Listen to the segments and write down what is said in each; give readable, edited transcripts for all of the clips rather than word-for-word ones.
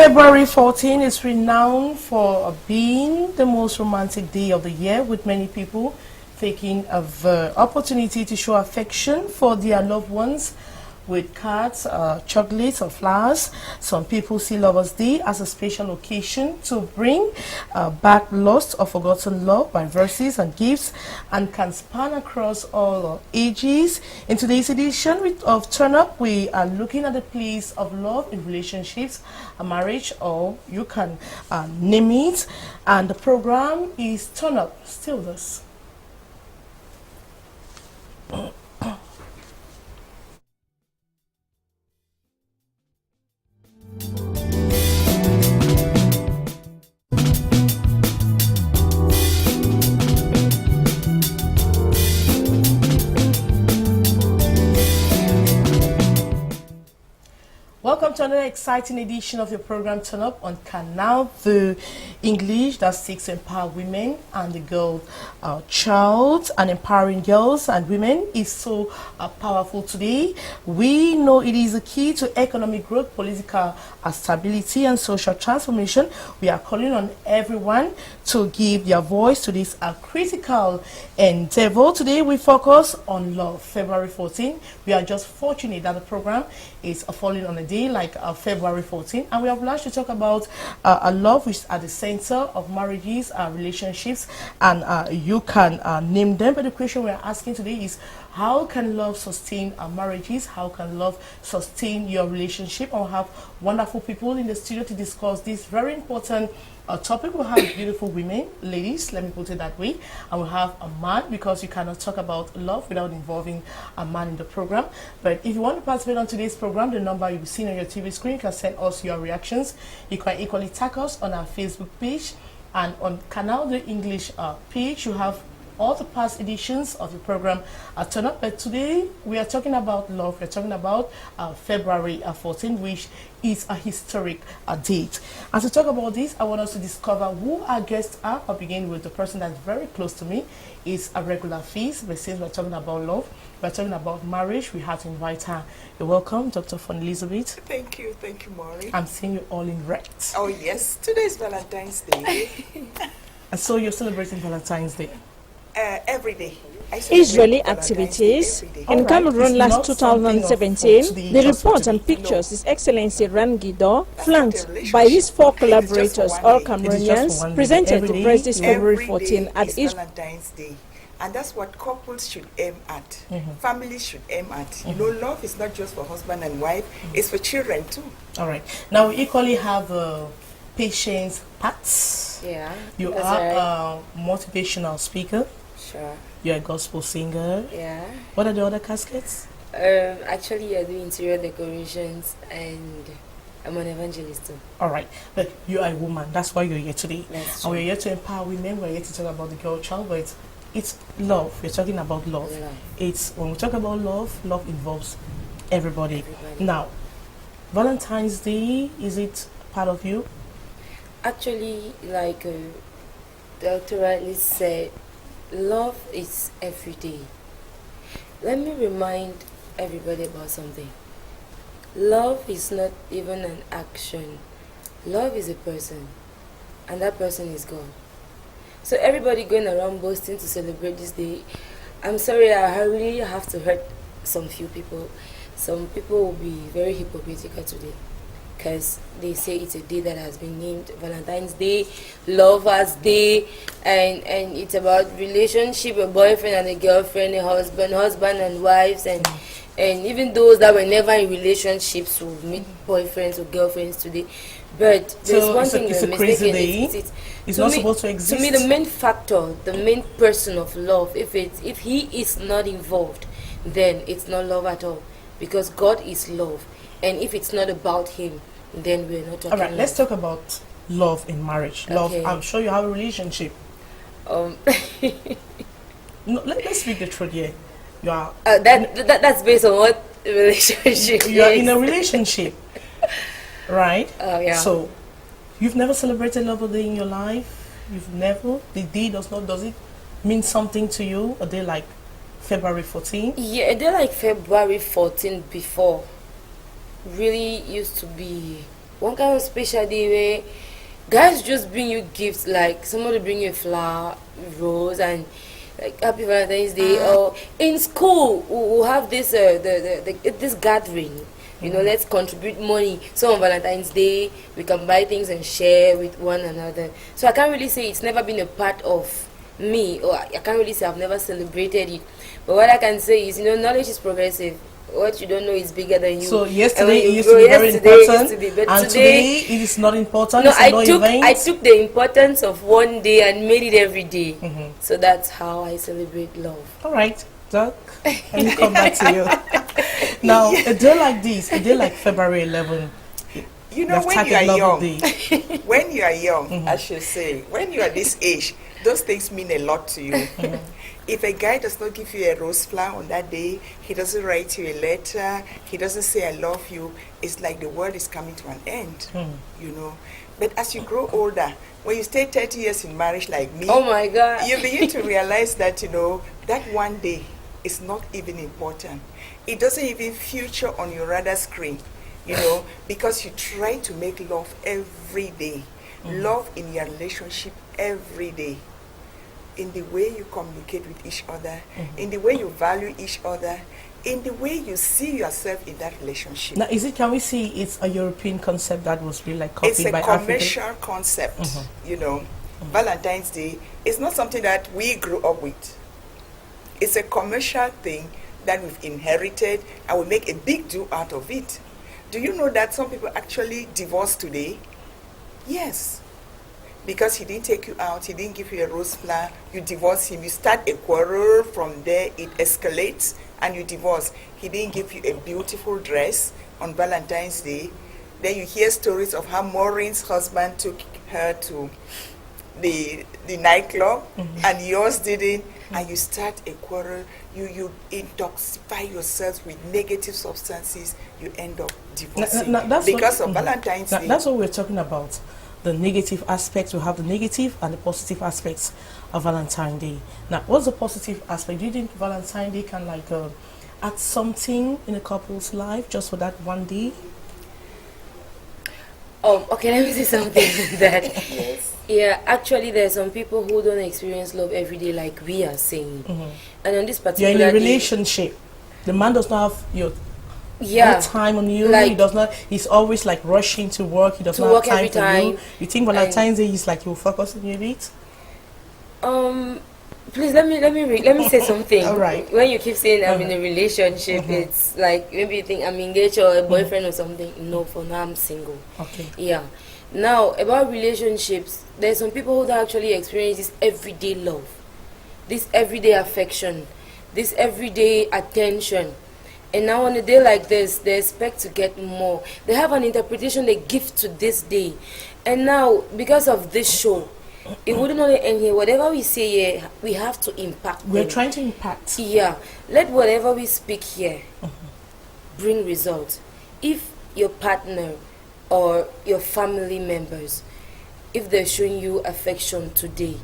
February 14 is renowned for being the most romantic day of the year, with many people taking the opportunity to show affection for their loved ones with cards, chocolates, or flowers. Some people see Lovers' Day as a special occasion to bring back lost or forgotten love by verses and gifts, and can span across all ages. In today's edition of Turn Up, we are looking at the place of love in relationships, a marriage, or you can name it. And the program is Turn Up. Still this. Welcome to another exciting edition of your program Turn Up on Canal the English that seeks to empower women and the girl child. And empowering girls and women is so powerful today. We know it is a key to economic growth, political stability, and social transformation. We are calling on everyone to give their voice to this critical endeavor. Today we focus on love. February 14. We are just fortunate that the program is falling on a day like February 14, and we have largely to talk about a love which is at the center of marriages, relationships, and you can name them. But the question we are asking today is, how can love sustain our marriages? How can love sustain your relationship? And we'll have wonderful people in the studio to discuss this very important topic. We'll have beautiful women, ladies, let me put it that way, and we'll have a man, because you cannot talk about love without involving a man in the program. But if you want to participate on today's program, the number you'll be seeing on your TV screen, you can send us your reactions. You can equally tag us on our Facebook page, and on Canal the English page you have all the past editions of the program Turn Up. But today we are talking about love. We're talking about February 14, which is a historic date. And to talk about this, I want us to discover who our guests are. I'll begin with the person that's very close to me. Is a regular face, but since we're talking about love, we're talking about marriage, we have to invite her. You're welcome, Dr. Fon Elizabeth. Thank you, Maureen. I'm seeing you all in red. Oh yes, today is Valentine's Day. And so you're celebrating Valentine's Day? Every day. Israeli activities in Cameroon last 2017, the report and pictures His Excellency Ran Guido, flanked by his 4 collaborators, all Cameroonians, presented to press this February 14 at Israel. Valentine's Day. And that's what couples should aim at. Families should aim at. You know, love is not just for husband and wife, it's for children too. All right. Now we equally have Patience Pats. Yeah. You are a motivational speaker. Sure. You're a gospel singer. Yeah. What are the other caskets? Actually, I do interior decorations, and I'm an evangelist too. All right. But you are a woman. That's why you're here today. That's and true. we're here to empower women. We're here to talk about the girl child, but it's love. We're talking about love. It's when we talk about love, love involves everybody. Now, Valentine's Day, is it part of you? Actually, like Dr. Riley said, love is every day. Let me remind everybody about something. Love is not even an action. Love is a person, and that person is God. So everybody going around boasting to celebrate this day, I'm sorry, I really have to hurt some few people. Some people will be very hypocritical today, because they say it's a day that has been named Valentine's Day, Lovers' Day, and it's about relationship, a boyfriend and a girlfriend, a husband and wives, and even those that were never in relationships will meet boyfriends or girlfriends today. But there's one thing it's you're a crazy mistaken. day. It's not supposed to exist. To me, the main factor, the main person of love, if he is not involved, then it's not love at all, because God is love. And if it's not about him, then we're not talking. All right, let's talk about love in marriage. Love, Okay. I'm sure you have a relationship. No, let's speak the truth here. You are that's based on what relationship. you are in a relationship, right? Oh yeah. So, you've never celebrated Love Day in your life. You've never. The day does it mean something to you? A day like February 14? Yeah, a day like February 14 before really used to be one kind of special day where guys just bring you gifts, like somebody bring you a flower, rose, and like Happy Valentine's Day. Or in school, we'll have this this gathering. You know, let's contribute money. So on Valentine's Day, we can buy things and share with one another. So I can't really say it's never been a part of me, or I can't really say I've never celebrated it. But what I can say is, you know, knowledge is progressive. What you don't know is bigger than you. So yesterday it used to be very important, and today it is not important. No, I took the importance of one day and made it every day. So that's how I celebrate love. All right, Doc, let me come back to you. Now, a day like this, a day like February 11, you know, when you are young, when you are young, I should say, when you are this age, those things mean a lot to you. If a guy does not give you a rose flower on that day, he doesn't write you a letter, he doesn't say I love you, it's like the world is coming to an end, you know. But as you grow older, when you stay 30 years in marriage like me, oh my God, you begin to realize that, you know, that one day is not even important. It doesn't even feature on your radar screen, you know, because you try to make love every day. Love in your relationship every day. In the way you communicate with each other, in the way you value each other, in the way you see yourself in that relationship. Now, can we see it's a European concept that was really like copied by Africa? It's a commercial concept, you know. Valentine's Day is not something that we grew up with. It's a commercial thing that we've inherited, and we make a big deal out of it. Do you know that some people actually divorce today? Yes. Because he didn't take you out, he didn't give you a rose flower, you divorce him, you start a quarrel, from there it escalates and you divorce. He didn't give you a beautiful dress on Valentine's Day. Then you hear stories of how Maureen's husband took her to the nightclub and yours didn't, and you start a quarrel, you intoxify yourself with negative substances, you end up divorcing because of Valentine's Day. That's what we're talking about. The negative aspects, we have the negative and the positive aspects of Valentine's Day. Now, what's the positive aspect? Do you think Valentine's Day can like add something in a couple's life just for that one day? Oh, okay, let me say something that yes. Yeah, actually there's some people who don't experience love every day like we are saying. And on this particular you're in a relationship. The man does not have your time on you. Like, he does not. He's always like rushing to work. He does not have time for you. You think Valentine's Day is like you'll focus on you a bit? Please let me say something. All right. When you keep saying I'm in a relationship, it's like maybe you think I'm engaged or a boyfriend or something. No, for now I'm single. Okay. Yeah. Now about relationships, there's some people who don't actually experience this everyday love, this everyday affection, this everyday attention. And now on a day like this, they expect to get more. They have an interpretation they give to this day. And now, because of this show, it wouldn't only end here. Whatever we say here, we have to impact We're them. trying to impact. Yeah. Let whatever we speak here bring results. If your partner or your family members, if they're showing you affection today,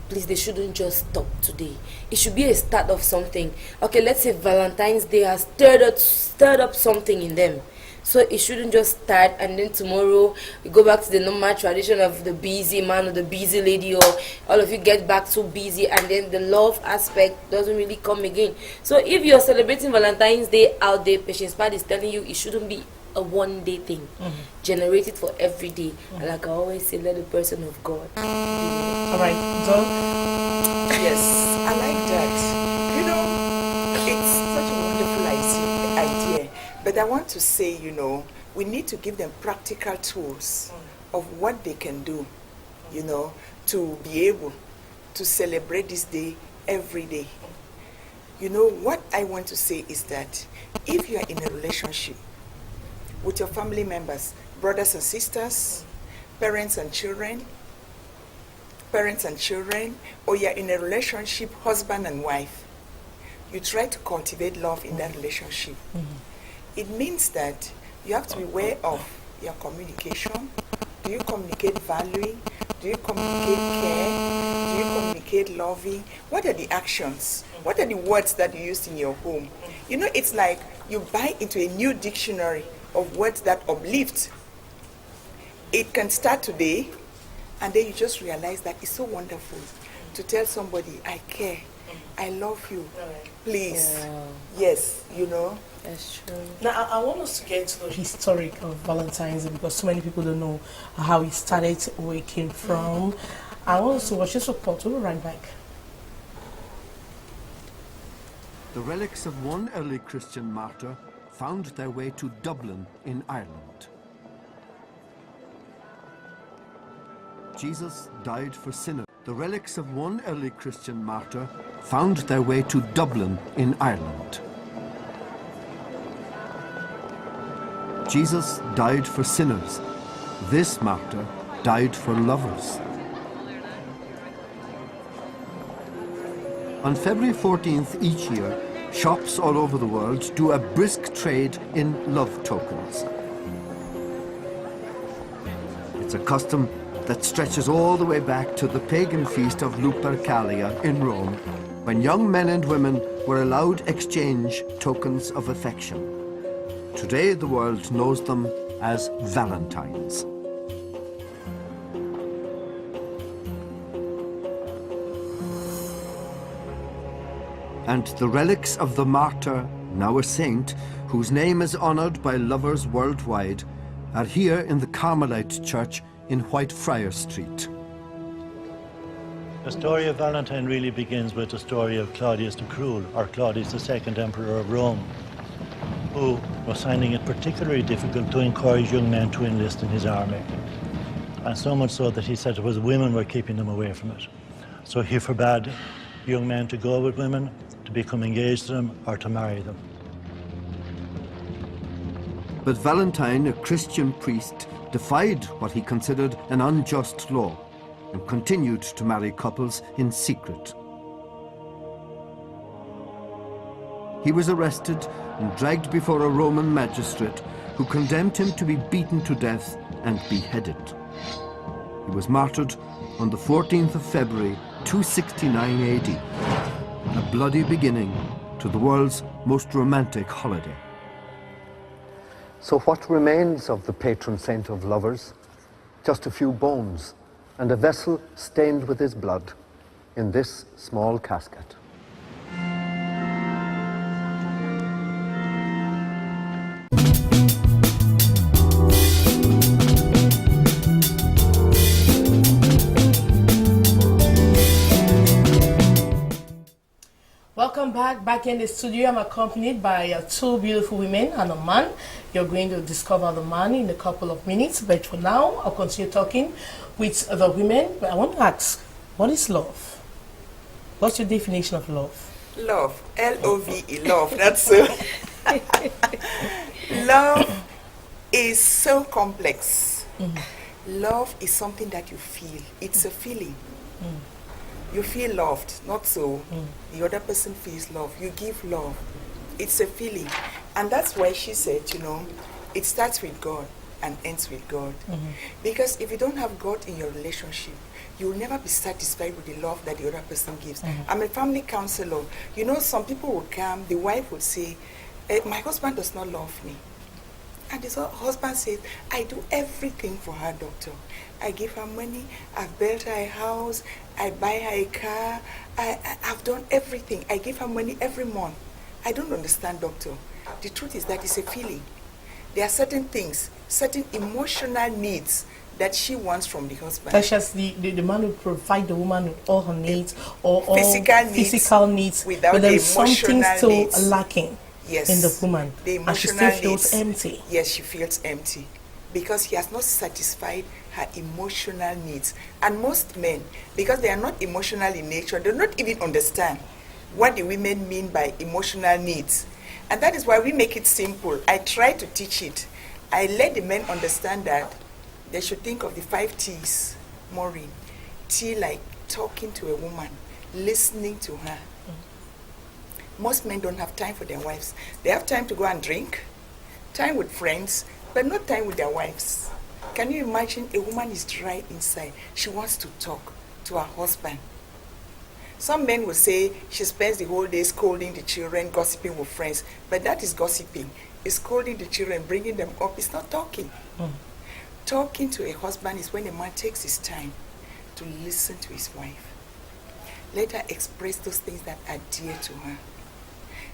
please, they shouldn't just stop today. It should be a start of something. Okay, let's say Valentine's Day has stirred up something in them. So it shouldn't just start and then tomorrow we go back to the normal tradition of the busy man or the busy lady, or all of you get back so busy and then the love aspect doesn't really come again. So if you're celebrating Valentine's Day out there, Patience Pad is telling you it shouldn't be a one-day thing. Generate it for every day. And like I always say, let the person of God. All right, so yes, I like that. You know, it's such a wonderful idea. But I want to say, you know, we need to give them practical tools of what they can do, you know, to be able to celebrate this day every day. You know, what I want to say is that if you are in a relationship with your family members, brothers and sisters, parents and children, or you're in a relationship, husband and wife, you try to cultivate love in that relationship. It means that you have to be aware of your communication. Do you communicate valuing? Do you communicate care? Do you communicate loving? What are the actions? What are the words that you use in your home? You know, it's like you buy into a new dictionary of words that uplift. It can start today, and then you just realize that it's so wonderful to tell somebody, I care, I love you, please. Yeah. Yes, you know. That's true. Now, I want us to get to the historic of Valentine's Day because so many people don't know how it started, where it came from. I want us to watch this report. We'll be right back. The relics of one early Christian martyr found their way to Dublin in Ireland. Jesus died for sinners. The relics of one early Christian martyr found their way to Dublin in Ireland. Jesus died for sinners. This martyr died for lovers. On February 14th each year, shops all over the world do a brisk trade in love tokens. It's a custom that stretches all the way back to the pagan feast of Lupercalia in Rome, when young men and women were allowed exchange tokens of affection. Today the world knows them as Valentines. And the relics of the martyr, now a saint, whose name is honoured by lovers worldwide, are here in the Carmelite Church in Whitefriars Street. The story of Valentine really begins with the story of Claudius the Cruel, or Claudius II, Emperor of Rome, who was finding it particularly difficult to encourage young men to enlist in his army. And so much so that he said it was women were keeping them away from it. So he forbade young men to go with women, to become engaged to them, or to marry them. But Valentine, a Christian priest, defied what he considered an unjust law and continued to marry couples in secret. He was arrested and dragged before a Roman magistrate who condemned him to be beaten to death and beheaded. He was martyred on the 14th of February 269 AD, a bloody beginning to the world's most romantic holiday. So what remains of the patron saint of lovers? Just a few bones and a vessel stained with his blood in this small casket. Welcome back in the studio. I'm accompanied by two beautiful women and a man. You're going to discover the man in a couple of minutes, but for now, I'll continue talking with the women. But I want to ask, what is love? What's your definition of love? Love, L-O-V-E, love, that's so. Love is so complex. Love is something that you feel. It's a feeling. You feel loved, not so. The other person feels love. You give love. It's a feeling. And that's why she said, you know, it starts with God and ends with God. Because if you don't have God in your relationship, you will never be satisfied with the love that the other person gives. I'm a family counselor. You know, some people would come, the wife would say, my husband does not love me. And the husband says, I do everything for her, doctor. I give her money, I've built her a house, I buy her a car, I've done everything. I give her money every month. I don't understand, doctor. The truth is that it's a feeling. There are certain things, certain emotional needs that she wants from the husband. Such as the man will provide the woman with all her needs, or physical needs, without but there the is something emotional still needs. lacking in the woman, the and she emotional still feels empty. Yes, she feels empty because he has not satisfied her emotional needs. And most men, because they are not emotional in nature, they do not even understand what the women mean by emotional needs. And that is why we make it simple. I try to teach it. I let the men understand that they should think of the 5 T's, Maureen. T like talking to a woman, listening to her. Most men don't have time for their wives. They have time to go and drink, time with friends, but not time with their wives. Can you imagine a woman is dry inside? She wants to talk to her husband. Some men will say she spends the whole day scolding the children, gossiping with friends, but that is gossiping. It's scolding the children, bringing them up. It's not talking. Talking to a husband is when a man takes his time to listen to his wife. Let her express those things that are dear to her.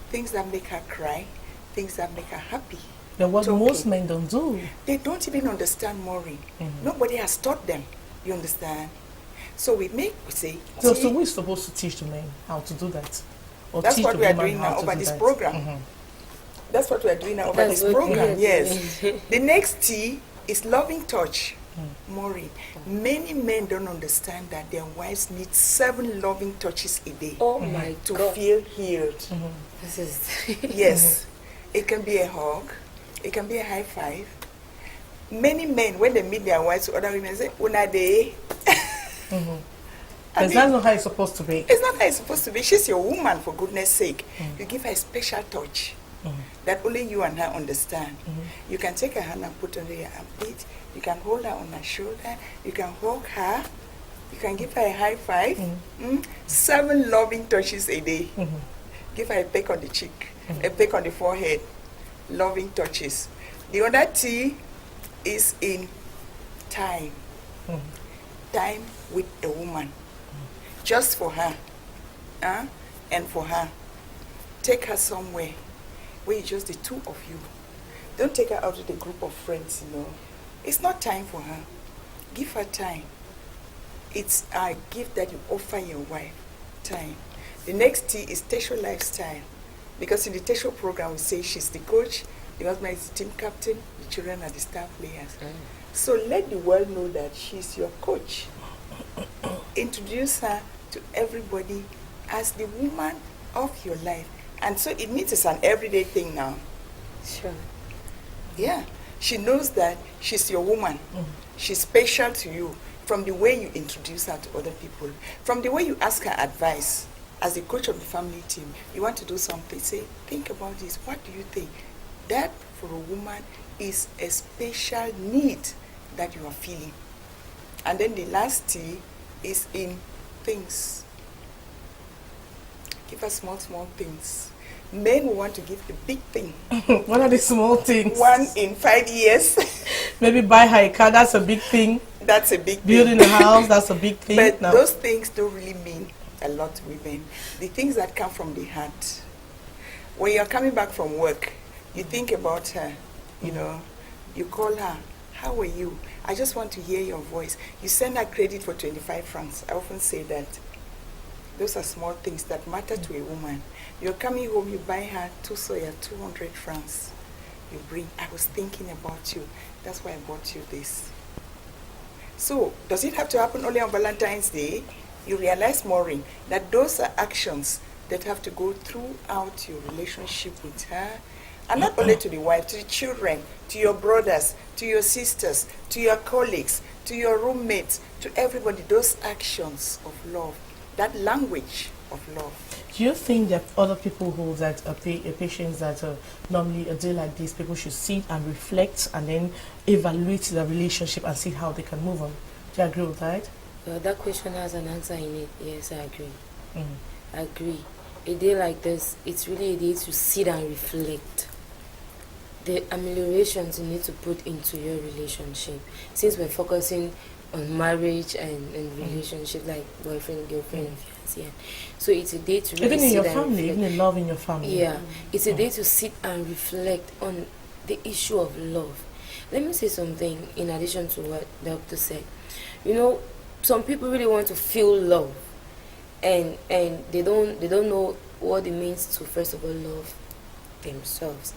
Things that make her cry, things that make her happy. Then what most men don't do. They don't even understand Maureen. Nobody has taught them. You understand? So we say... So we're supposed to teach the men how to do that? Or that's teach what the we are woman doing how now to over do this that? program. That's what we are doing now over this program, yes. The next T is loving touch. Maureen, many men don't understand that their wives need 7 loving touches a day to feel healed. This is Yes. It can be a hug. It can be a high five. Many men, when they meet their wives or other women, say, "Una day." Because that's not how it's supposed to be. It's not how it's supposed to be. She's your woman, for goodness sake. You give her a special touch that only you and her understand. You can take her hand and put under your armpit. You can hold her on her shoulder. You can hug her. You can give her a high five. 7 loving touches a day. Give her a peck on the cheek, a peck on the forehead. Loving touches. The other T is in time. Time with a woman. Just for her. And for her. Take her somewhere where it's just the two of you. Don't take her out with a group of friends, you know. It's not time for her. Give her time. It's a gift that you offer your wife. Time. The next T is Tesho lifestyle. Because in the Tesho program, we say she's the coach, the husband is the team captain, the children are the star players. So let the world know that she's your coach. Introduce her to everybody as the woman of your life. And so it means it's an everyday thing now. Sure. Yeah. She knows that she's your woman. She's special to you from the way you introduce her to other people, from the way you ask her advice. As the coach of the family team, you want to do something, say, think about this. What do you think? That, for a woman, is a special need that you are feeling. And then the last T is in things. Give her small, small things. Men will want to give the big thing. What are the small things? 1 in 5 years. Maybe buy her a car, that's a big thing. That's a big thing. Building a house, that's a big thing. But those things don't really mean a lot to women. The things that come from the heart. When you're coming back from work, you think about her, you know, you call her, how are you? I just want to hear your voice. You send her credit for 25 francs. I often say that. Those are small things that matter to a woman. You're coming home, you buy her 2 soya, 200 francs. You bring, I was thinking about you. That's why I bought you this. So, does it have to happen only on Valentine's Day? You realize, Maureen, that those are actions that have to go throughout your relationship with her. And not only to the wife, to the children, to your brothers, to your sisters, to your colleagues, to your roommates, to everybody. Those actions of love, that language of love. Do you think that other people who that patients that normally a day like this, people should sit and reflect and then evaluate the relationship and see how they can move on? Do you agree with that? Well, that question has an answer in it. Yes, I agree. I agree. A day like this, it's really a day to sit and reflect. The ameliorations you need to put into your relationship. Since we're focusing on marriage and relationship, like boyfriend, girlfriend, and fiancé. So it's a day to really even in sit your and family, reflect. even in love in your family. Yeah, it's a day to sit and reflect on the issue of love. Let me say something in addition to what the doctor said. You know, some people really want to feel love, and they don't know what it means to first of all love themselves,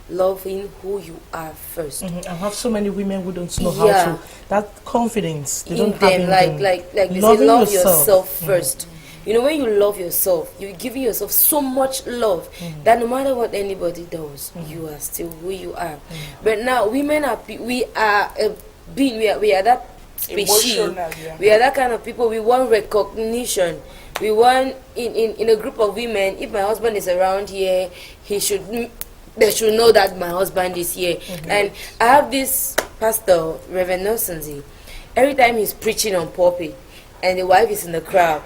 loving who you are first. I have so many women who don't know Yeah. how to. That confidence they In don't have them, in like them. they say, Loving love yourself. yourself first. You know, when you love yourself, you're giving yourself so much love that no matter what anybody does, you are still who you are. But now, women are we are that species. Emotional, yeah. We are that kind of people. We want recognition. We want in a group of women. If my husband is around here, they should know that my husband is here. And I have this pastor, Reverend Nelsonzi. Every time he's preaching on pulpit, and the wife is in the crowd,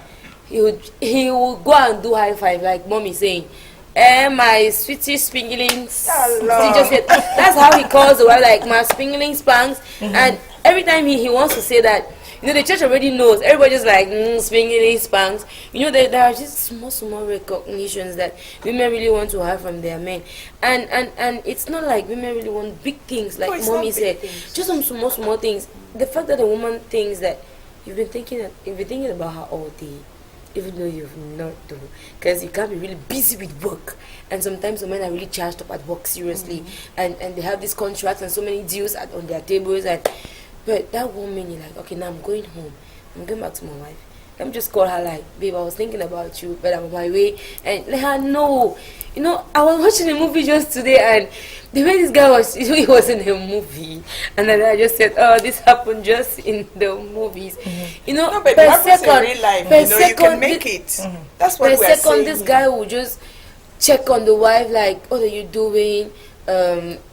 he would go and do high five, like mom is saying, my sweetie spinglings. Hello. He just said, that's how he calls the wife, like my spingling spanks. And every time he wants to say that, you know, the church already knows. Everybody just like, spingling spanks. You know, there are just small recognitions that women really want to have from their men. And it's not like women really want big things, like mommy said. Just some small things. The fact that a woman thinks that you've been thinking about her all day, even though you've not though, because you can't be really busy with work. And sometimes the men are really charged up at work, seriously, and they have these contracts and so many deals on their tables. But that woman, you're like, okay, now I'm going home, I'm going back to my wife. Let me just call her like, babe, I was thinking about you, but I'm on my way, and let her know. You know, I was watching a movie just today, and the way this guy was, he was in a movie, and then I just said, oh, this happened just in the movies. You know, no, but it happens in real life. You know, you can make it. That's what we're saying. This guy will just check on the wife, like, what are you doing?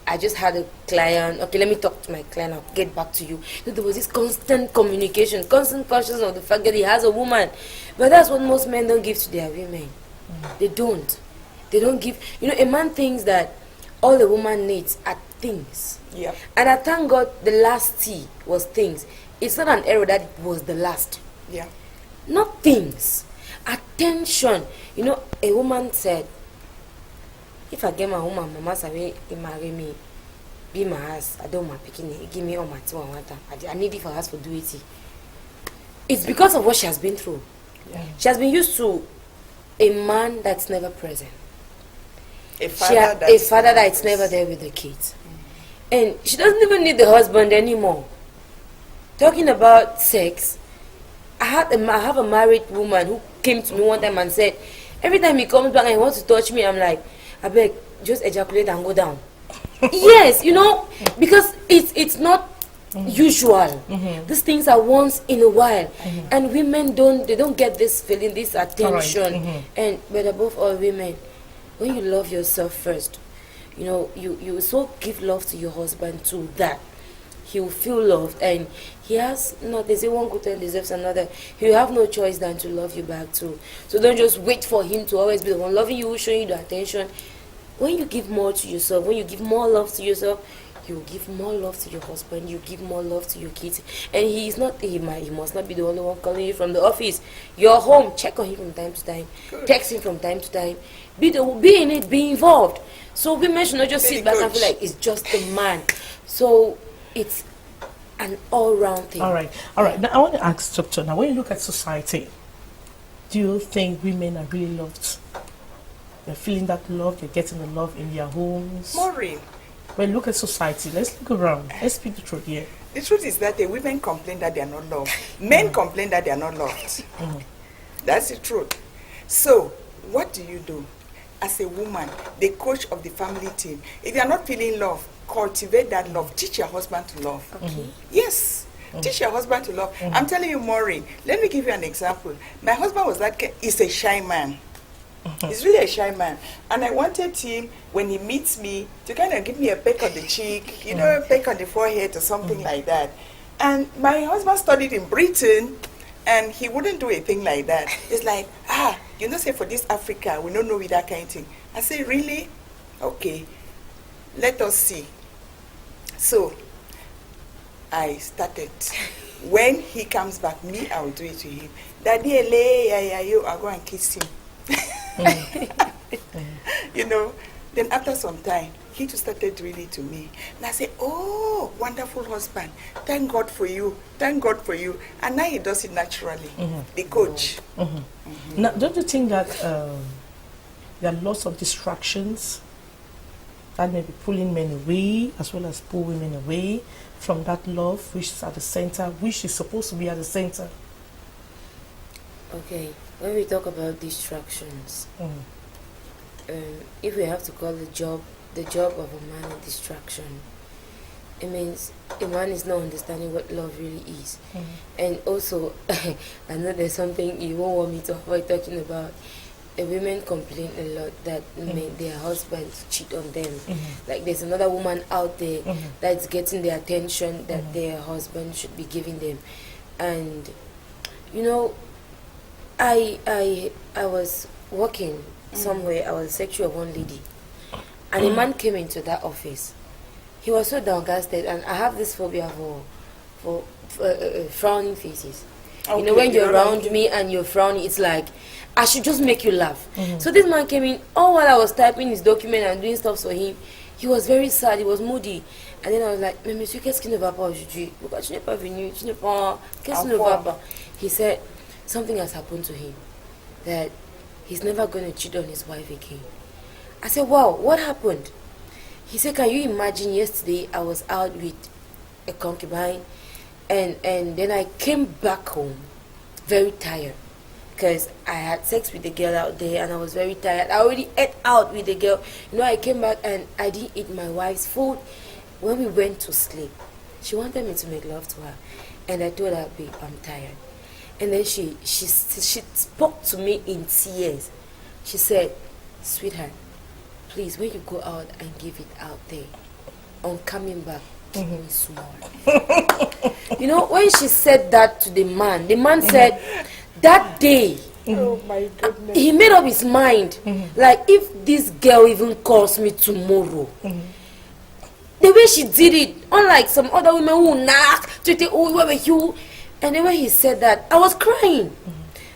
I just had a client. Okay, let me talk to my client. I'll get back to you. So there was this constant communication, constant consciousness of the fact that he has a woman. But that's what most men don't give to their women. They don't. They don't give. You know, a man thinks that all the woman needs are things. Yeah. And I thank God the last T was things. It's not an error that it was the last. Yeah. Not things. Attention. You know, a woman said, if I get my woman, mama say, he marry me, be my ass, I don't want picking it, give me all my two and one time. I need it for us to do it. It's because of what she has been through. Yeah. She has been used to a man that's never present. A father that's never there with the kids. And she doesn't even need the husband anymore. Talking about sex, I have a married woman who came to me one time and said, every time he comes back and he wants to touch me, I'm like, I beg, just ejaculate and go down. Yes, you know, because it's not usual. These things are once in a while, and women don't get this feeling, this attention. And but above all, women, when you love yourself first, you know, you so give love to your husband too, that he will feel loved, and he has not. They say one good turn deserves another. He will have no choice than to love you back too. So don't just wait for him to always be the one loving you, showing you the attention. When you give more to yourself, when you give more love to yourself, you give more love to your husband, you give more love to your kids. And he must not be the only one calling you from the office. You're home, check on him from time to time, text him from time to time, be in it, be involved. So women should not just sit back and feel like it's just a man. So it's an all-round thing. All right. Now I want to ask Doctor, now when you look at society, do you think women are really loved? They're feeling that love, they're getting the love in their homes? Maureen. When you look at society, let's look around. Let's speak the truth here. The truth is that the women complain that they are not loved. Men complain that they are not loved. That's the truth. So, what do you do? As a woman, the coach of the family team, if you are not feeling love, cultivate that love. Teach your husband to love. Okay. Yes. Teach your husband to love. I'm telling you, Maureen, let me give you an example. My husband was he's a shy man. He's really a shy man. And I wanted him, when he meets me, to kind of give me a peck on the cheek, you know, a peck on the forehead or something like that. And my husband studied in Britain, and he wouldn't do a thing like that. It's like, you know, say for this Africa, we don't know with that kind of thing. I say, really? Okay, let us see. So, I started. When he comes back, I will do it to him. Daddy, I'll go and kiss him. You know, then after some time, he too started doing it to me. And I said, oh, wonderful husband. Thank God for you. Thank God for you. And now he does it naturally. The coach. Now, don't you think that there are lots of distractions that may be pulling men away, as well as pull women away from that love, which is at the center, which is supposed to be at the center? Okay, when we talk about distractions, if we have to call the job of a man a distraction, it means a man is not understanding what love really is. And also, I know there's something you won't want me to avoid talking about. Women complain a lot that their husbands cheat on them. Like there's another woman out there that's getting the attention that their husband should be giving them. And you know, I was working somewhere. I was the secretary of one lady, and a man came into that office. He was so downcasted, and I have this phobia for frowning faces. Okay, you know, when you're around me and you're frowning, it's like I should just make you laugh. So this man came in, all while I was typing his document and doing stuff for him. He was very sad, he was moody. And then I was like, mais monsieur, qu'est-ce qui ne va pas aujourd'hui? Pourquoi tu n'es pas venu? Tu n'es pas... Qu'est-ce qui ne va pas? He said, something has happened to him. That he's never going to cheat on his wife again. I said, wow, what happened? He said, can you imagine yesterday I was out with a concubine and then I came back home very tired because I had sex with the girl out there and I was very tired. I already ate out with the girl. You know, I came back and I didn't eat my wife's food. When we went to sleep, she wanted me to make love to her. And I told her, babe, I'm tired. And then she spoke to me in tears. She said, sweetheart, please, when you go out and give it out there, on coming back, give me small. You know, when she said that to the man said, that day, oh my goodness, he made up his mind, like if this girl even calls me tomorrow, the way she did it, unlike some other women who knock, to say, oh, where were you? And then when he said that, I was crying.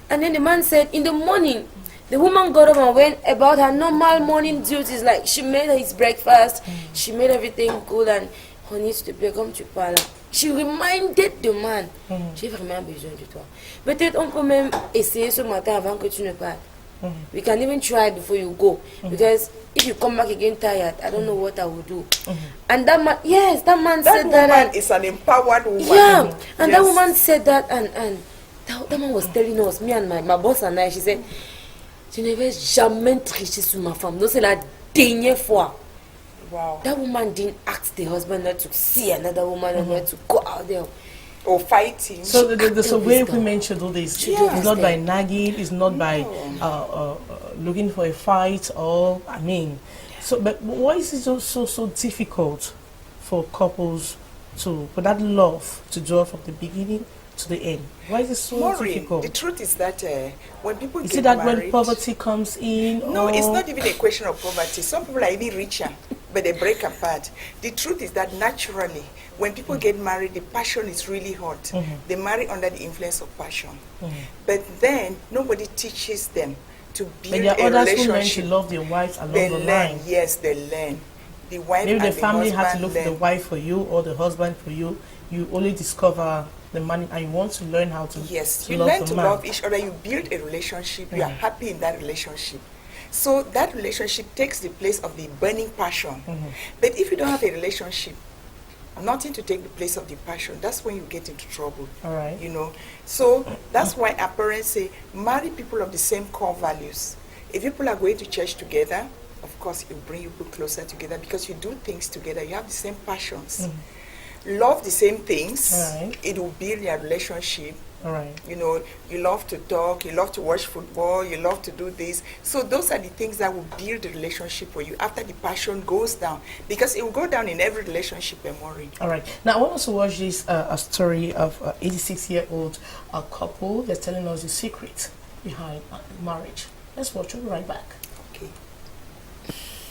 And then the man said, in the morning, the woman got up and went about her normal morning duties. Like, she made his breakfast, she made everything good, and honey, s'il te plaît, comme tu parles. She reminded the man, j'ai vraiment besoin de toi. Peut-être on peut même essayer ce matin avant que tu ne partes. We can even try before you go. Because if you come back again tired, I don't know what I will do. And that man, yes, that man said that. That woman is an empowered woman. Yeah, and that woman said that, and that man was telling us, me and my boss and I, she said, je ne vais jamais tricher sur ma femme. Non, c'est la dernière fois. Wow. That woman didn't ask the husband not to see another woman and not to go out there. Or fighting. So there's a way women should do this. It's not by nagging, it's not by looking for a fight or, I mean. So, but why is it so difficult for couples for that love to draw from the beginning to the end? Why is it so Maureen, difficult? the truth is that when people Is get it that married, when poverty comes in? no, or? it's not even a question of poverty. Some people are even richer, but they break apart. The truth is that naturally, when people get married, the passion is really hot. They marry under the influence of passion. But then nobody teaches them to build But there a are others who learn relationship. to love their wives along They the learn, line. yes, they learn. The wife Maybe and the family had to husband look for the learn. wife for you or the husband for you. You only discover the man and you want to learn how to Yes, you love learn the to man. love each other. You build a relationship. You are happy in that relationship. So that relationship takes the place of the burning passion. But if you don't have a relationship, nothing to take the place of the passion, that's when you get into trouble. All right. You know. So that's why our parents say, marry people of the same core values. If people are going to church together, of course, it will bring you closer together because you do things together. You have the same passions. Love the same things. All right. It will build your relationship. All right. You know, you love to talk, you love to watch football, you love to do this. So those are the things that will build the relationship for you after the passion goes down. Because it will go down in every relationship, Maureen. All right. Now, I want us to watch this a story of an 86-year-old couple. They're telling us the secret behind marriage. Let's watch. We'll be right back. Okay.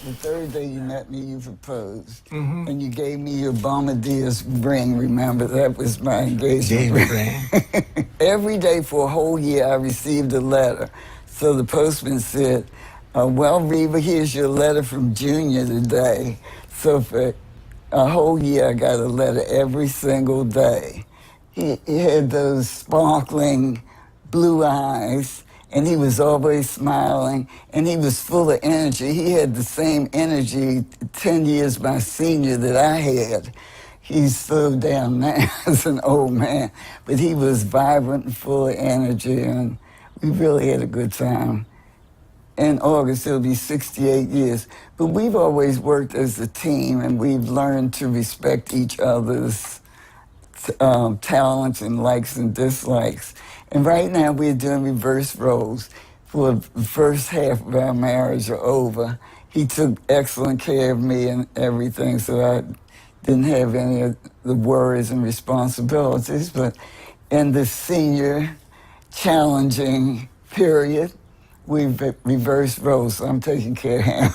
The third day you met me, you proposed. And you gave me your Bombardiers ring, remember? That was my engagement ring. Every day for a whole year, I received a letter. So the postman said, well, Reva, here's your letter from Junior today. So for a whole year, I got a letter every single day. He had those sparkling blue eyes, and he was always smiling, and he was full of energy. He had the same energy 10 years my senior that I had. He's slowed down now as an old man, but he was vibrant and full of energy, and we really had a good time. In August, it'll be 68 years. But we've always worked as a team, and we've learned to respect each other's talents and likes and dislikes. And right now we're doing reverse roles. For the first half of our marriage are over. He took excellent care of me and everything, so I didn't have any of the worries and responsibilities. But in this senior challenging period, we've reversed roles, so I'm taking care of him.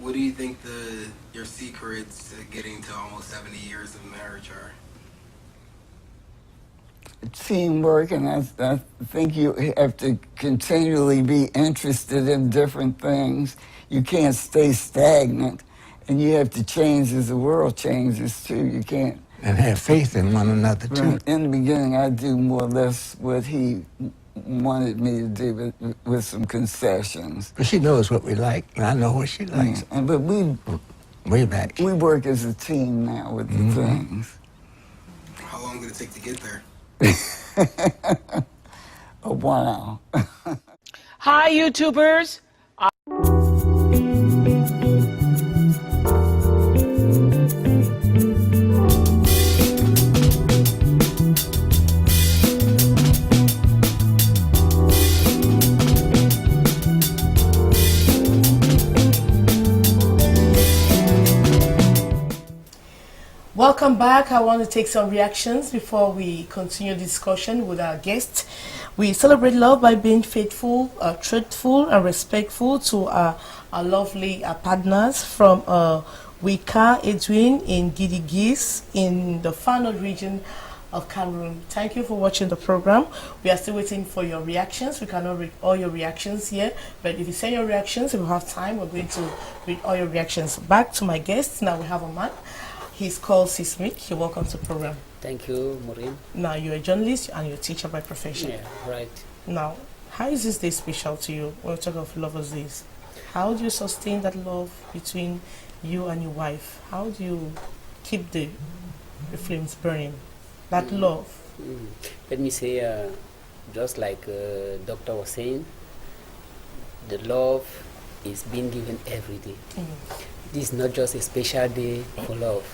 What do you think your secrets to getting to almost 70 years of marriage are? Teamwork, and I think you have to continually be interested in different things. You can't stay stagnant, and you have to change as the world changes too. You can't. And have faith in one another too. Right. In the beginning, I do more or less what he wanted me to do, with some concessions. But she knows what we like, and I know what she likes. Yeah. But way back. We work as a team now with the things. How long did it take to get there? A while. Hi, YouTubers. Welcome back. I want to take some reactions before we continue the discussion with our guests. We celebrate love by being faithful, truthful, and respectful to our lovely partners from Wika Edwin in Gidigis in the Fano region of Cameroon. Thank you for watching the program. We are still waiting for your reactions. We cannot read all your reactions here, but if you send your reactions, if we have time, we're going to read all your reactions. Back to my guests. Now we have a man. He's called Sismic. You're welcome to the program. Thank you, Maureen. Now, you're a journalist and you're a teacher by profession. Yeah, right. Now, how is this day special to you when we talk of Lovers' Days? How do you sustain that love between you and your wife? How do you keep the flames burning? That love? Let me say, just like Doctor was saying, the love is being given every day. This is not just a special day for love.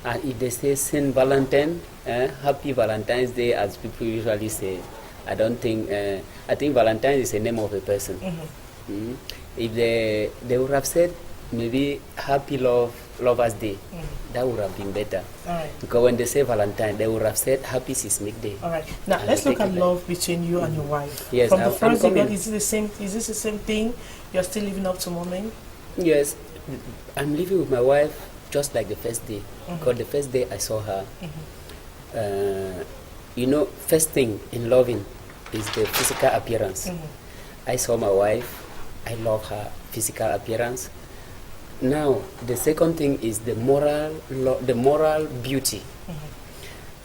And if they say Saint Valentine, Happy Valentine's Day, as people usually say, I don't think, I think Valentine is the name of a person. If they would have said maybe Happy Lovers Day, that would have been better. Because when they say Valentine, they would have said Happy Sismic Day. All right. Now, and let's look at love between you and your wife. Yes, from the first day, is this the same thing? You're still living up to moment? Yes. I'm living with my wife just like the first day. Because the first day I saw her, you know, first thing in loving is the physical appearance. I saw my wife, I love her physical appearance. Now, the second thing is the moral beauty.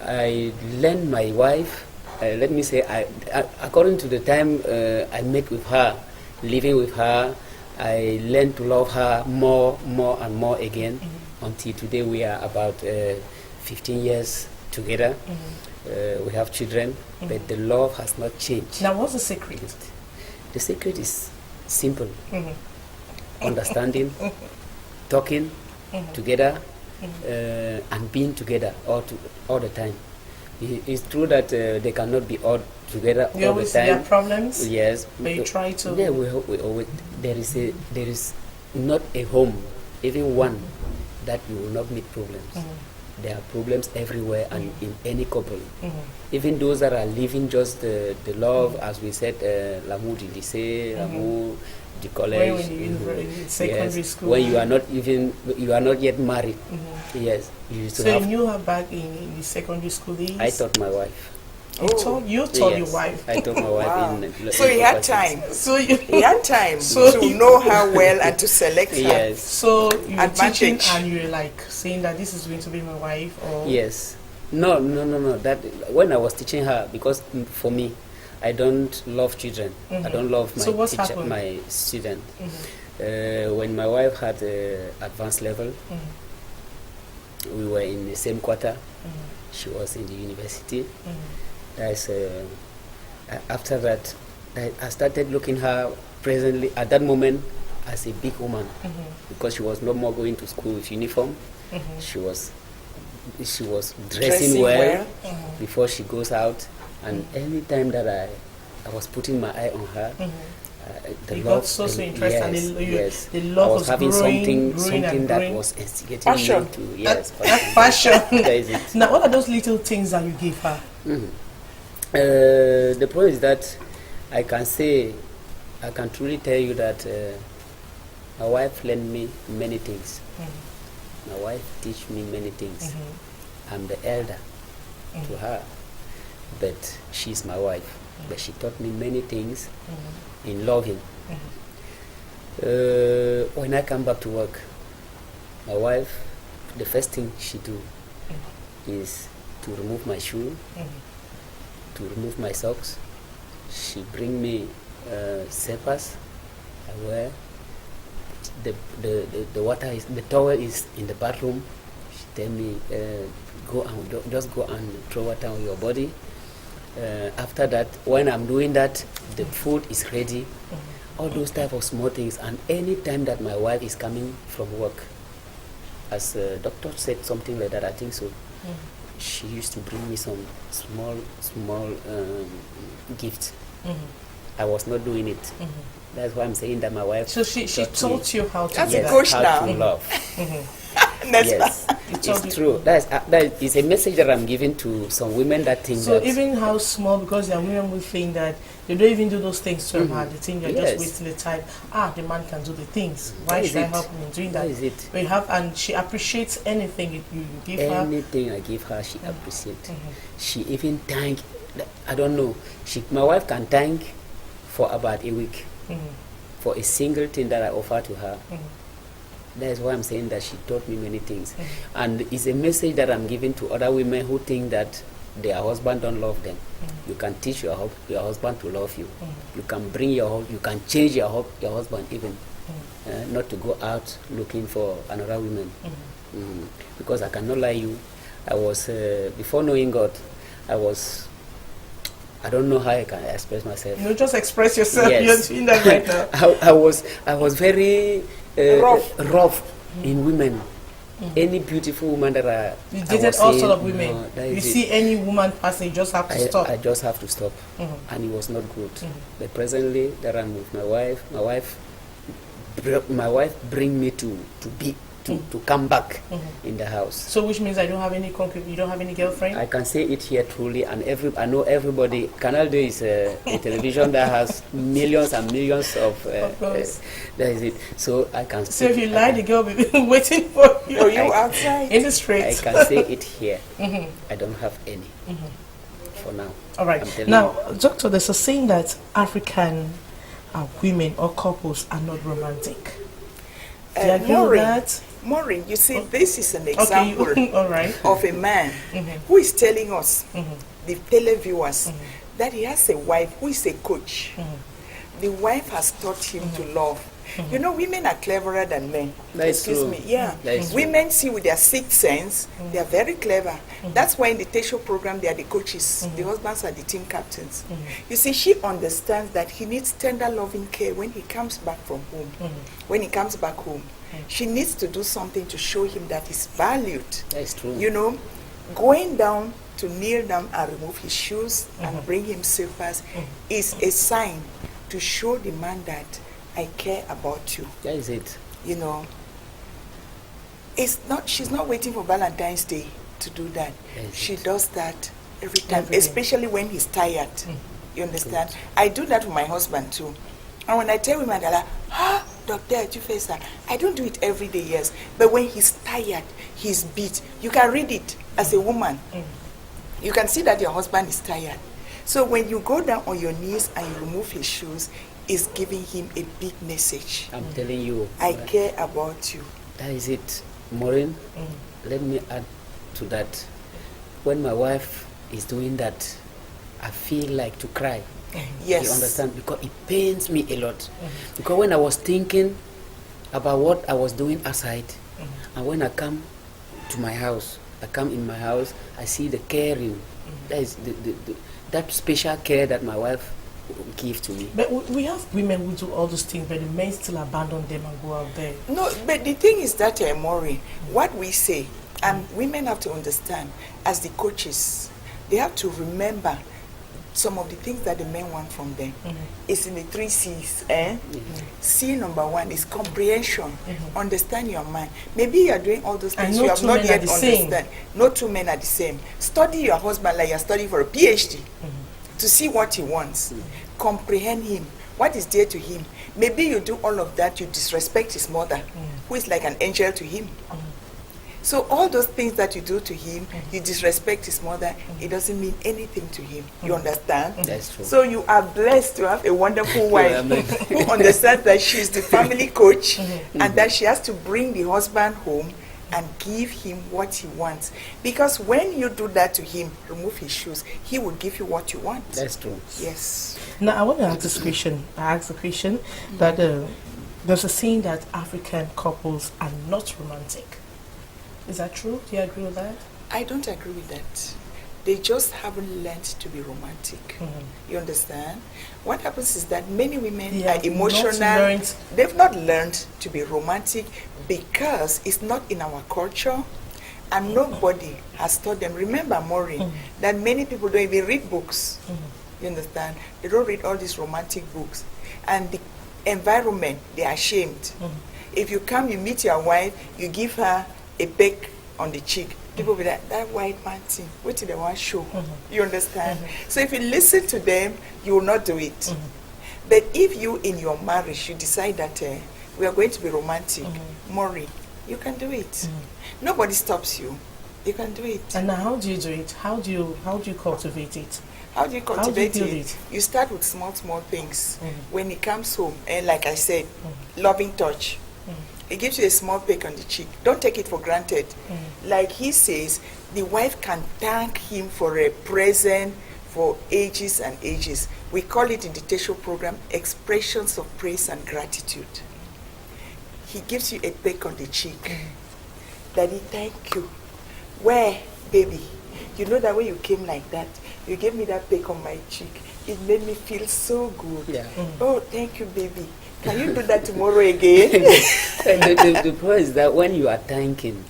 I learned my wife, let me say, according to the time I met with her, living with her, I learned to love her more and more again, until today we are about 15 years together. We have children, but the love has not changed. Now, what's the secret? The secret is simple. Understanding, talking together, and being together all the time. It's true that they cannot be all together all the time. There are problems. Yes, but you try to. Yeah, we always. There is not a home, even one, that you will not meet problems. There are problems everywhere and in any couple. Even those that are living just the love, as we said, l'amour du lycée, l'amour du collège. In secondary school. When you are not yet married. Yes. So you knew her back in the secondary school days? I taught my wife. You told your wife? I told my wife. So he had time. He had time So to know her well and to select her. Yes. So you were teaching and you were like saying that this is going to be my wife? Or? Yes. No. That when I was teaching her, because for me, I don't love children. I don't love my student. When my wife had advanced level, we were in the same quarter. She was in the university. After that, I started looking her presently at that moment as a big woman, because she was no more going to school with uniform. She was dressing well before she goes out, and any time that I was putting my eye on her, the you love got so interested. Yes, the love I was having growing something that was instigating passion. me to yes, passion. That is it. Now, what are those little things that you give her? The point is that I can say I can truly tell you that my wife learned me many things. My wife teach me many things. I'm the elder to her, but she's my wife. But she taught me many things in loving. When I come back to work, my wife, the first thing she do is to remove my shoe, to remove my socks. She bring me slippers I wear. The water is, the towel is in the bathroom. She tell me go and just go and throw water on your body. After that, when I'm doing that, the food is ready. All those type of small things. And any time that my wife is coming from work, as a doctor said something like that, I think so. She used to bring me some small gifts. I was not doing it. That's why I'm saying that my wife. So she taught you how to. That's do a that. coach how now. to love. Yes, it's true. That is a message that I'm giving to some women that think So that. even how small, because there are women who think that they don't even do those things to her. They think you're just wasting the time. The man can do the things. Why should I help him in doing that? That is it. We have, and she appreciates anything you give her. Anything I give her, she appreciates. She even thank. I don't know. My wife can thank for about a week for a single thing that I offer to her. That's why I'm saying that she taught me many things. And it's a message that I'm giving to other women who think that their husband don't love them. You can teach your husband to love you. You can bring you can change your husband even, not to go out looking for another woman. Because I cannot lie you, I was, before knowing God, I don't know how I can express myself. You just express yourself. Yes. You're doing that right now. I was very rough in women. Any beautiful woman that you dated all sorts of women. No, you see any woman passing, you just have to stop. I just have to stop, and it was not good. But presently, that I'm with my wife bring me to come back in the house. So which means you don't have any girlfriend? I can say it here truly, and I know everybody. Canal D is a television that has millions and millions of course. That is it. So I can. So if you lie, the girl will be waiting for you. Outside in the streets. I can say it here. I don't have any for now. All right. Now, Doctor, there's a saying that African women or couples are not romantic. Do you agree with that? Maureen, you see, this is an example all right. of a man who is telling us, the televiewers, that he has a wife who is a coach. The wife has taught him to love. You know, women are cleverer than men. Excuse me. Yeah. Women see with their sixth sense. They are very clever. That's why in the Tesho program, they are the coaches. The husbands are the team captains. You see, she understands that he needs tender, loving care when he comes back from home. When he comes back home, she needs to do something to show him that he's valued. That's true. You know, going down to kneel down and remove his shoes and bring him slippers is a sign to show the man that I care about you. That is it. You know, she's not waiting for Valentine's Day to do that. She does that every time, especially when he's tired. You understand? I do that with my husband too. And when I tell women, they're like, Doctor, you face that. I don't do it every day, yes. But when he's tired, he's beat. You can read it as a woman. You can see that your husband is tired. So when you go down on your knees and you remove his shoes, it's giving him a big message. I'm telling you. I care about you. That is it. Maureen, let me add to that. When my wife is doing that, I feel like to cry. Yes. You understand? Because it pains me a lot. Because when I was thinking about what I was doing outside, and when I come to my house, I see the caring. That is that special care that my wife gives to me. But we have women who do all those things, but the men still abandon them and go out there. No, but the thing is that, Maureen, what we say, and women have to understand, as the coaches, they have to remember some of the things that the men want from them. It's in the 3 C's. C number 1 is comprehension. Understand your man. Maybe you are doing all those things you have not yet understand. No two men are the same. Study your husband like you're studying for a PhD to see what he wants. Comprehend him. what is dear to him. Maybe you do all of that, you disrespect his mother, who is like an angel to him. So all those things that you do to him, you disrespect his mother, it doesn't mean anything to him. You understand? That's true. So you are blessed to have a wonderful wife who understands that she's the family coach and that she has to bring the husband home and give him what he wants. Because when you do that to him, remove his shoes, he will give you what you want. That's true. Yes. Now I want to ask this question. I asked the question that there's a saying that African couples are not romantic. Is that true? Do you agree with that? I don't agree with that. They just haven't learned to be romantic. You understand? What happens is that many women are emotional. They've not learned to be romantic because it's not in our culture and nobody has taught them. Remember, Maureen, that many people don't even read books. You understand? They don't read all these romantic books. And the environment, they are ashamed. If you come, you meet your wife, you give her a peck on the cheek, people will be like, that white man thing, what did they want to show? You understand? So if you listen to them, you will not do it. But if you, in your marriage, you decide that we are going to be romantic, Maureen, you can do it. Nobody stops you. You can do it. And now how do you do it? How do you cultivate it? How do you cultivate it? You start with small things. When he comes home, and like I said, loving touch. He gives you a small peck on the cheek. Don't take it for granted. Like he says, the wife can thank him for a present for ages and ages. We call it in the Tesho program, expressions of praise and gratitude. He gives you a peck on the cheek. Daddy, thank you. Where, baby? You know that when you came like that, you gave me that peck on my cheek. It made me feel so good. Yeah. Oh, thank you, baby. Can you do that tomorrow again? the point is that when you are thanking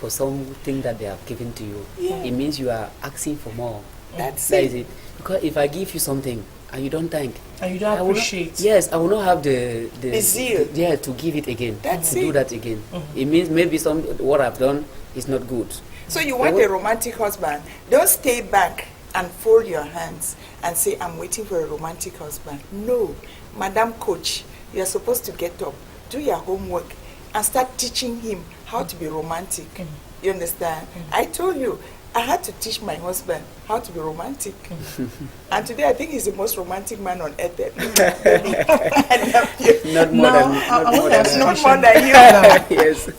for something that they have given to you, it means you are asking for more. That is it. Because if I give you something and you don't thank, and you don't appreciate, yes, I will not have the zeal. To give it again. That's to do that again. It means maybe what I've done is not good. So you want a romantic husband? Don't stay back and fold your hands and say, I'm waiting for a romantic husband. No, Madam Coach, you are supposed to get up, do your homework, and start teaching him how to be romantic. You understand? I told you, I had to teach my husband how to be romantic. And today I think he's the most romantic man on earth. I love you. Not more than you. Yes.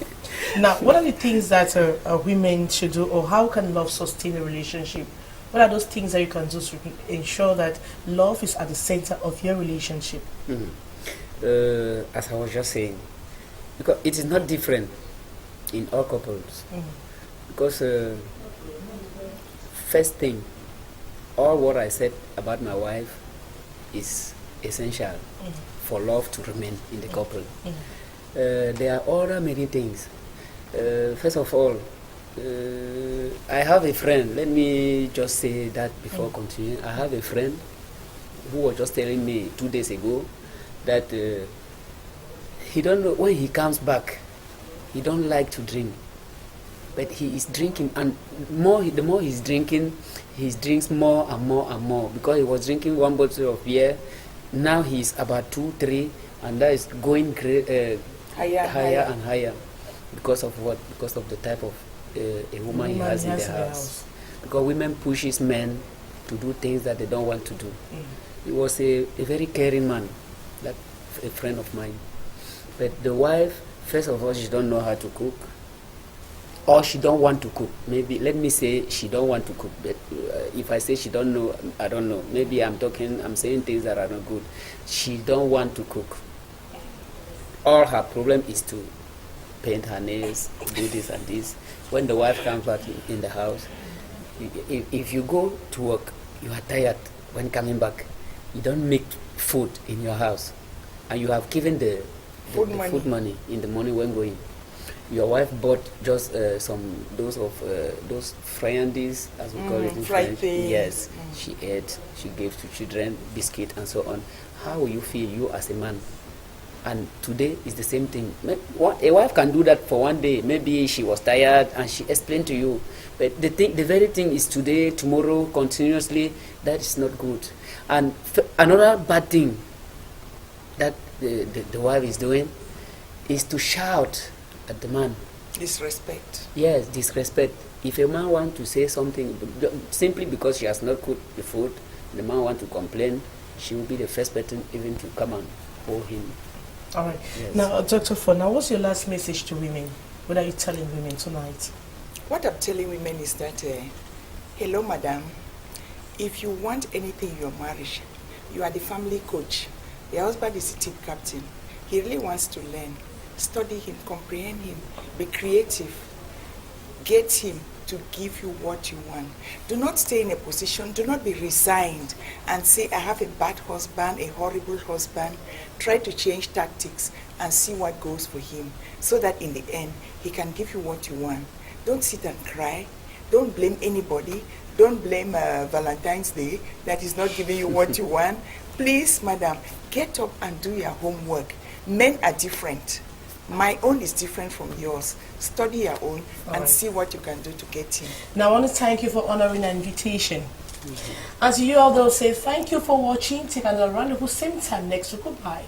Now, what are the things that women should do, or how can love sustain a relationship? What are those things that you can do to ensure that love is at the center of your relationship? As I was just saying, because it is not different in all couples. Because first thing, all what I said about my wife is essential for love to remain in the couple. There are other many things. First of all, I have a friend. Let me just say that before continuing. I have a friend who was just telling me 2 days ago that he don't know when he comes back. He don't like to drink, but he is drinking, and the more he's drinking, he drinks more and more and more. Because he was drinking 1 bottle of beer, now he's about 2, 3, and that is going higher and higher. Because of what? Because of the type of a woman he has in the house. Because women pushes men to do things that they don't want to do. He was a very caring man, like a friend of mine. But the wife, first of all, she don't know how to cook, or she don't want to cook. Maybe, let me say she don't want to cook. But if I say she don't know, I don't know. Maybe I'm saying things that are not good. She don't want to cook. All her problem is to paint her nails, do this and this. When the wife comes back in the house, if you go to work, you are tired. When coming back, you don't make food in your house, and you have given the food money in the morning when going. Your wife bought just those friandies, as we call it in French. Yes, she ate. She gave to children biscuit and so on. How will you feel, you as a man? And today is the same thing. A wife can do that for 1 day. Maybe she was tired and she explained to you. But the very thing is today, tomorrow, continuously. That is not good. And another bad thing that the wife is doing is to shout at the man. Disrespect. Yes, disrespect. If a man wants to say something, simply because she has not cooked the food, the man wants to complain, she will be the first person even to come and hold him. All right. Yes. Now, Dr. Fona, what's your last message to women? What are you telling women tonight? What I'm telling women is that, hello, madam, if you want anything in your marriage, you are the family coach. Your husband is the team captain. He really wants to learn. Study him, comprehend him, be creative. Get him to give you what you want. Do not stay in a position, do not be resigned and say, I have a bad husband, a horrible husband. Try to change tactics and see what goes for him so that in the end, he can give you what you want. Don't sit and cry. Don't blame anybody. Don't blame Valentine's Day that is not giving you what you want. Please, madam, get up and do your homework. Men are different. My own is different from yours. Study your own and see what you can do to get him. Now, I want to thank you for honoring our invitation. As you all those say, thank you for watching. Take another rendezvous same time next week. Goodbye.